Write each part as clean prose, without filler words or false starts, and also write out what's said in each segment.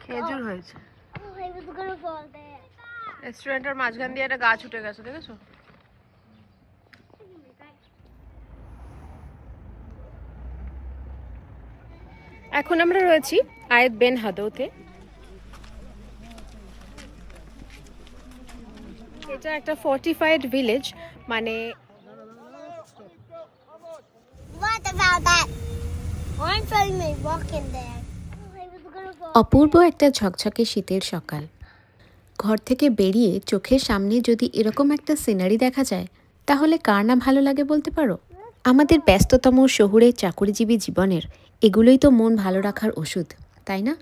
খেজুর হয়েছে। রেস্টুরেন্টের মাঝখান দিয়ে একটা গাছ উঠে গেছে, দেখেছো? এখন আমরা রয়েছি আয়েদ বেন হাদৌতে। এটা একটা ফোর্টিফাইড ভিলেজ, মানে অপূর্ব একটা ঝকঝকে শীতের সকাল। ঘর থেকে বেরিয়ে চোখের সামনে যদি এরকম একটা সিনারি দেখা যায় তাহলে কার না ভালো লাগে বলতে পারো? আমাদের ব্যস্ততম শহুরে চাকুরিজীবী জীবনের এগুলোই তো মন ভালো রাখার ওষুধ, তাই না?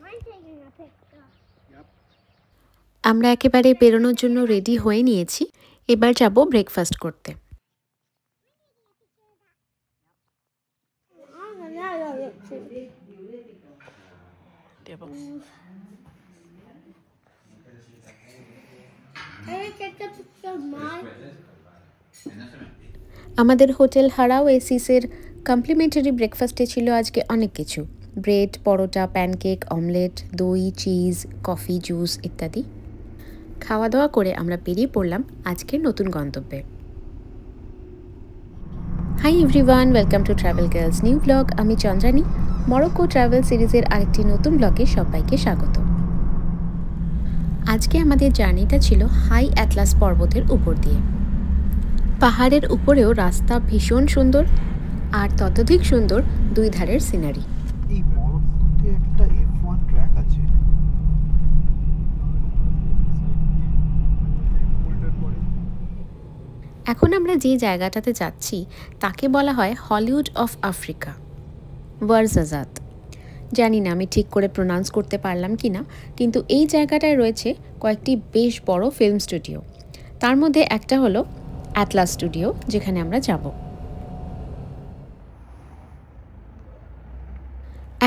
আমরা একেবারে বেরোনোর জন্য রেডি হয়ে নিয়েছি। এবার যাব ব্রেকফাস্ট করতে। আমাদের হোটেল হারাও এসিসের কমপ্লিমেন্টারি ব্রেকফাস্টে ছিল আজকে অনেক কিছু: ব্রেড, পরোটা, প্যানকেক, অমলেট, দই, চিজ, কফি, জুস ইত্যাদি। খাওয়া দাওয়া করে আমরা বেরিয়ে পড়লাম আজকের নতুন গন্তব্যে। Hi everyone, welcome to travel girls new blog. আমি চন্দ্রানী। মরক্কো ট্রাভেল সিরিজের আরেকটি নতুন ব্লগে সবাইকে স্বাগত। আজকে আমাদের জার্নিটা ছিল হাই অ্যাটলাস পর্বতের উপর দিয়ে। পাহাড়ের উপরেও রাস্তা ভীষণ সুন্দর, আর ততোধিক সুন্দর দুই ধারের সিনারি। এই মরক্কোতে একটা F1 ট্র্যাক আছে। এখন আমরা যে জায়গাটাতে যাচ্ছি তাকে বলা হয় হলিউড অফ আফ্রিকা, ওয়ারজাজাত। জানি না আমি ঠিক করে প্রোনাউন্স করতে পারলাম কি না, কিন্তু এই জায়গাটায় রয়েছে কয়েকটি বেশ বড় ফিল্ম স্টুডিও। তার মধ্যে একটা হলো অ্যাটলাস স্টুডিও, যেখানে আমরা যাব।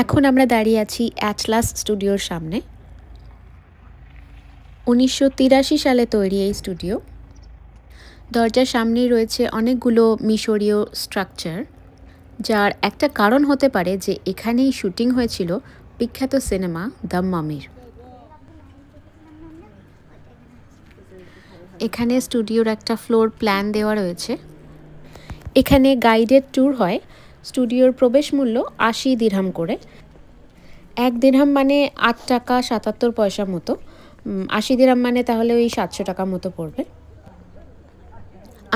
এখন আমরা দাঁড়িয়ে আছি অ্যাটলাস স্টুডিওর সামনে। 1983 সালে তৈরি এই স্টুডিও। দরজার সামনেই রয়েছে অনেকগুলো মিশরীয় স্ট্রাকচার, যার একটা কারণ হতে পারে যে এখানেই শুটিং হয়েছিল বিখ্যাত সিনেমা দ্য মামির। এখানে স্টুডিওর একটা ফ্লোর প্ল্যান দেওয়া রয়েছে। এখানে গাইডেড ট্যুর হয়। স্টুডিওর প্রবেশ মূল্য 80 দিরহাম করে। 1 দিরহাম মানে 8 টাকা 77 পয়সা মতো। 80 দিরহাম মানে তাহলে ওই 700 টাকা মতো পড়বে।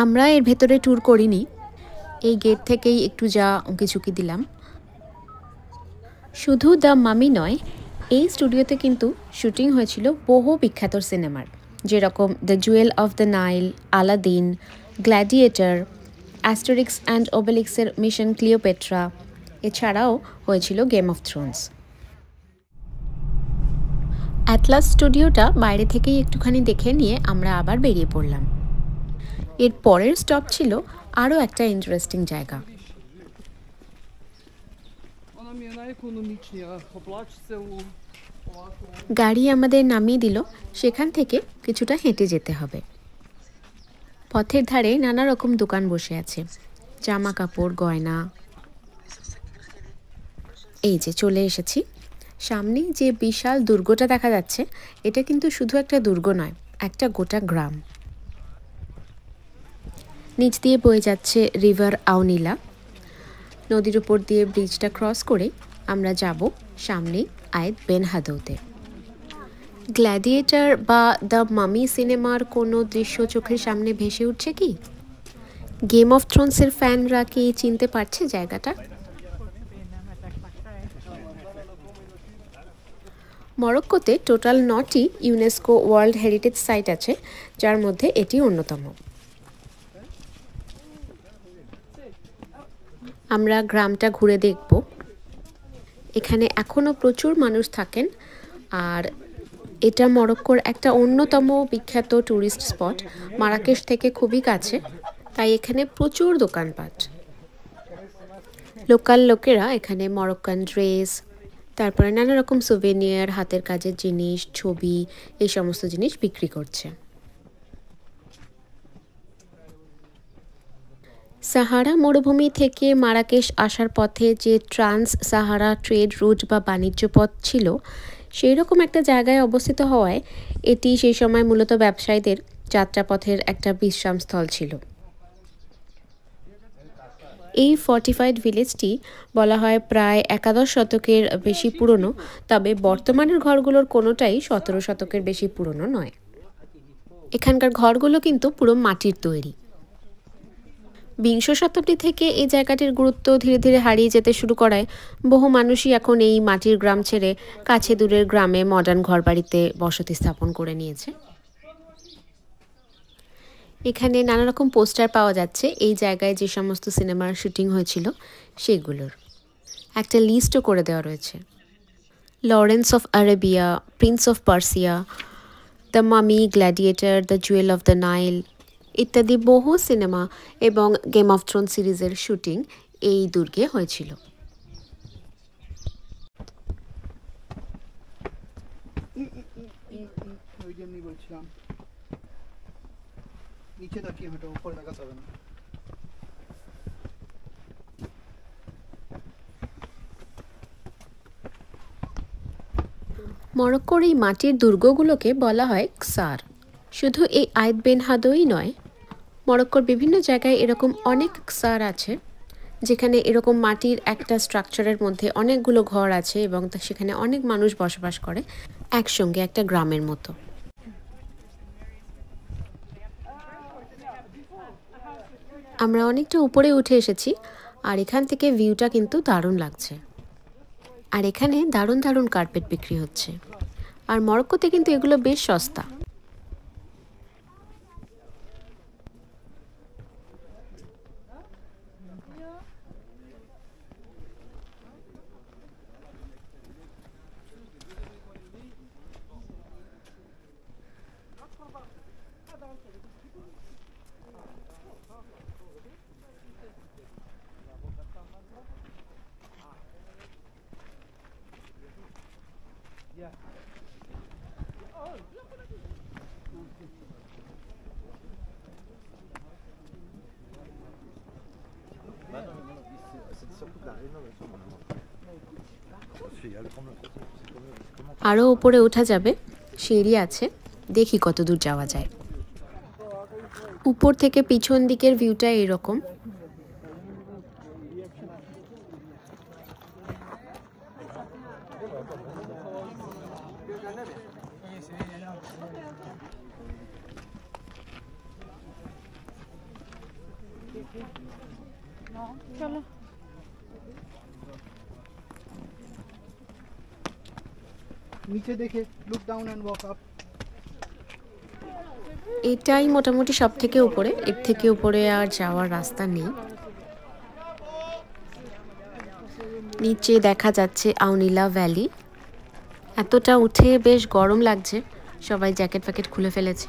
আমরা এর ভেতরে ট্যুর করিনি, এই গেট থেকেই একটু যা উঁকিঝুঁকি দিলাম। শুধু দ্য মামি নয়, এই স্টুডিওতে কিন্তু শুটিং হয়েছিল বহু বিখ্যাত সিনেমার, যেরকম the jewel of the Nile, Aladdin, Gladiator, Asterix and ওবেলিক্সের মিশন ক্লিওপেট্রা, এছাড়াও হয়েছিল গেম অফ থ্রোনস। অ্যাটলাস স্টুডিওটা বাইরে থেকেই একটুখানি দেখে নিয়ে আমরা আবার বেরিয়ে পড়লাম। এর পরের স্টপ ছিল আরও একটা ইন্টারেস্টিং জায়গা। গাড়ি আমাদের নামিয়ে দিল। সেখান থেকে কিছুটা হেঁটে যেতে হবে। পথের ধারে নানা রকম দোকান বসে আছে, জামা কাপড়, গয়না। এই যে চলে এসেছি। সামনে যে বিশাল দুর্গটা দেখা যাচ্ছে, এটা কিন্তু শুধু একটা দুর্গ নয়, একটা গোটা গ্রাম। নিচ দিয়ে বয়ে যাচ্ছে রিভার আউনিলা। নদীর উপর দিয়ে ব্রিজটা ক্রস করে আমরা যাব সামনে আয়েদ বেন হাদৌতে। গ্ল্যাডিয়েটর বা দ্য মামি সিনেমার কোনো দৃশ্য চোখের সামনে ভেসে উঠছে কি? গেম অফ থ্রোনসের ফ্যানরা কি চিনতে পারছে জায়গাটা? মরক্কোতে টোটাল 9টি ইউনেস্কো ওয়ার্ল্ড হেরিটেজ সাইট আছে, যার মধ্যে এটি অন্যতম। আমরা গ্রামটা ঘুরে দেখব। এখানে এখনও প্রচুর মানুষ থাকেন, আর এটা মরক্কোর একটা অন্যতম বিখ্যাত ট্যুরিস্ট স্পট। মারাকেশ থেকে খুবই কাছে, তাই এখানে প্রচুর দোকানপাট। লোকাল লোকেরা এখানে মরক্কান ড্রেস, তারপরে নানা রকম সুভেনিয়ার, হাতের কাজের জিনিস, ছবি, এই সমস্ত জিনিস বিক্রি করছে। সাহারা মরুভূমি থেকে মারাকেশ আসার পথে যে ট্রান্স সাহারা ট্রেড রুট বা বাণিজ্য পথ ছিল, সেই রকম একটা জায়গায় অবস্থিত হওয়ায় এটি সেই সময় মূলত ব্যবসায়ীদের যাত্রাপথের একটা বিশ্রামস্থল ছিল। এই ফর্টিফাইড ভিলেজটি বলা হয় প্রায় 11 শতকের বেশি পুরনো, তবে বর্তমানের ঘরগুলোর কোনোটাই 17 শতকের বেশি পুরনো নয়। এখানকার ঘরগুলো কিন্তু পুরো মাটির তৈরি। বিংশ শতাব্দী থেকে এই জায়গাটির গুরুত্ব ধীরে ধীরে হারিয়ে যেতে শুরু করায় বহু মানুষই এখন এই মাটির গ্রাম ছেড়ে কাছে দূরের গ্রামে মডার্ন ঘরবাড়িতে বসতি স্থাপন করে নিয়েছে। এখানে নানা রকম পোস্টার পাওয়া যাচ্ছে এই জায়গায় যে সমস্ত সিনেমার শুটিং হয়েছিল সেগুলোর একটা লিস্টও করে দেওয়া রয়েছে। Lawrence of Arabia, Prince of Persia, the Mummy, Gladiator, the jewel of the Nile ইত্যাদি বহু সিনেমা এবং গেম অফ থ্রোন সিরিজের শুটিং এই দুর্গে হয়েছিল। মরক্কোর এই মাটির দুর্গগুলোকে বলা হয় ক্সার। শুধু এই আয়েদ বেন হাদোই নয়, মরক্কোর বিভিন্ন জায়গায় এরকম অনেক ক্সার আছে যেখানে এরকম মাটির একটা স্ট্রাকচারের মধ্যে অনেকগুলো ঘর আছে এবং সেখানে অনেক মানুষ বসবাস করে একসঙ্গে একটা গ্রামের মতো। আমরা অনেকটা উপরে উঠে এসেছি আর এখান থেকে ভিউটা কিন্তু দারুণ লাগছে। আর এখানে দারুণ দারুণ কার্পেট বিক্রি হচ্ছে, আর মরক্কোতে কিন্তু এগুলো বেশ সস্তা। আরও উপরে ওঠা যাবে, সিঁড়ি আছে, দেখি কত দূর যাওয়া যায়। উপর থেকে পিছন দিকের ভিউটা এরকম। চলো নিচে দেখে look down and walk up. এটাই মোটামুটি সব থেকে উপরে, এর থেকে উপরে আর যাওয়ার রাস্তা নেই। নিচে দেখা যাচ্ছে আউনিলা ভ্যালি। এতটা উঠে বেশ গরম লাগছে, সবাই জ্যাকেট ফ্যাকেট খুলে ফেলেছে।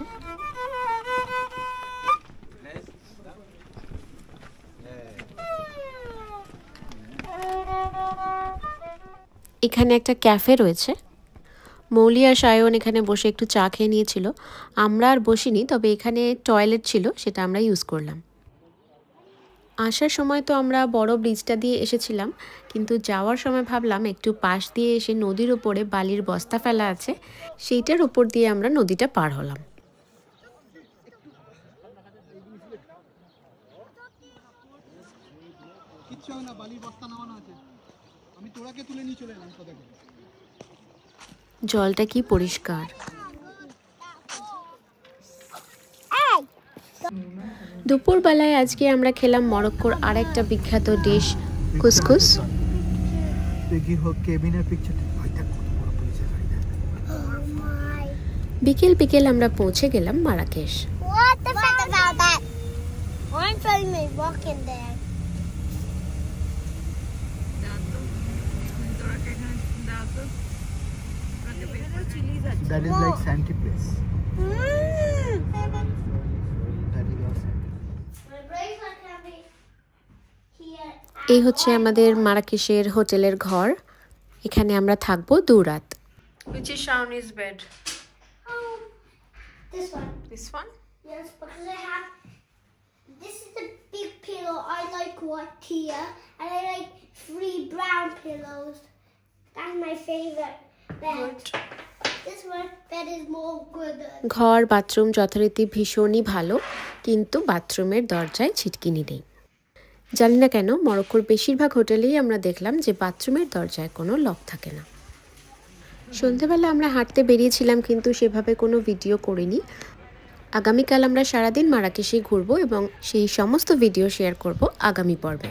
এখানে একটা ক্যাফে রয়েছে। মৌলি আর সায়ন এখানে বসে একটু চা খেয়ে নিয়েছিল। আমরা আর বসিনি, তবে এখানে টয়লেট ছিল, সেটা আমরা ইউজ করলাম। আসার সময় তো আমরা বড় ব্রিজটা দিয়ে এসেছিলাম, কিন্তু যাওয়ার সময় ভাবলাম একটু পাশ দিয়ে এসে নদীর ওপরে বালির বস্তা ফেলা আছে, সেইটার উপর দিয়ে আমরা নদীটা পার হলাম। জলটা কি পরিষ্কার। দুপুরবেলায় আজকে আমরা খেলাম মরক্কোর আরেকটা বিখ্যাত ডিশ কুসকুস। বিকেল বিকেল আমরা পৌঁছে গেলাম Marrakesh. That is like Santi place. এই হচ্ছে আমাদের মারাকেশের হোটেলের ঘর। এখানে আমরা থাকবো 2 রাত। Which is Shauni's bed? This one. This one? Yes, because I have. This is the big pillow. I like white here, and I like 3 brown pillows. That's my favorite. bed. This one bed is more good. ঘর bathroom যথারীতি ভীষণই ভালো, কিন্তু বাথরুমের দরজায় ছিটকিনি নেই। জানি না কেন মরক্কোর বেশিরভাগ হোটেলেই আমরা দেখলাম যে বাথরুমের দরজায় কোনো লক থাকে না। সন্ধ্যেবেলা আমরা হাঁটতে বেরিয়েছিলাম, কিন্তু সেভাবে কোনো ভিডিও করিনি। আগামীকাল আমরা সারাদিন মারাকেশে ঘুরবো এবং সেই সমস্ত ভিডিও শেয়ার করব আগামী পর্বে।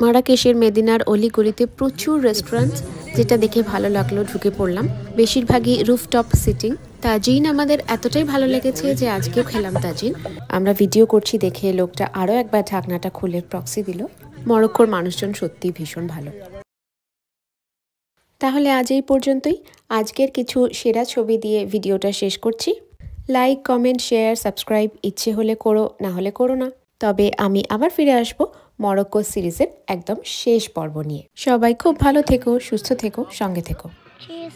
মারাকেশের মেদিনার অলিগলিতে প্রচুর রেস্টুরেন্ট, যেটা দেখে ভালো লাগলো, ঢুকে পড়লাম। বেশিরভাগই রুফটপ সিটিং। তাজিন আমাদের এতটাই ভালো লেগেছে যে আজকেও খেলাম তাজিন। আমরা ভিডিও করছি দেখে লোকটা আরও একবার ঢাকনাটা খুলে প্রক্সি দিল। মরক্কোর মানুষজন সত্যিই ভীষণ ভালো। তাহলে আজ এই পর্যন্তই। আজকের কিছু সেরা ছবি দিয়ে ভিডিওটা শেষ করছি। লাইক, কমেন্ট, শেয়ার, সাবস্ক্রাইব ইচ্ছে হলে করো, না হলে করো না। তবে আমি আবার ফিরে আসব মরক্কো সিরিজের একদম শেষ পর্ব নিয়ে। সবাই খুব ভালো থেকো, সুস্থ থেকো, সঙ্গে থেকো। Cheers.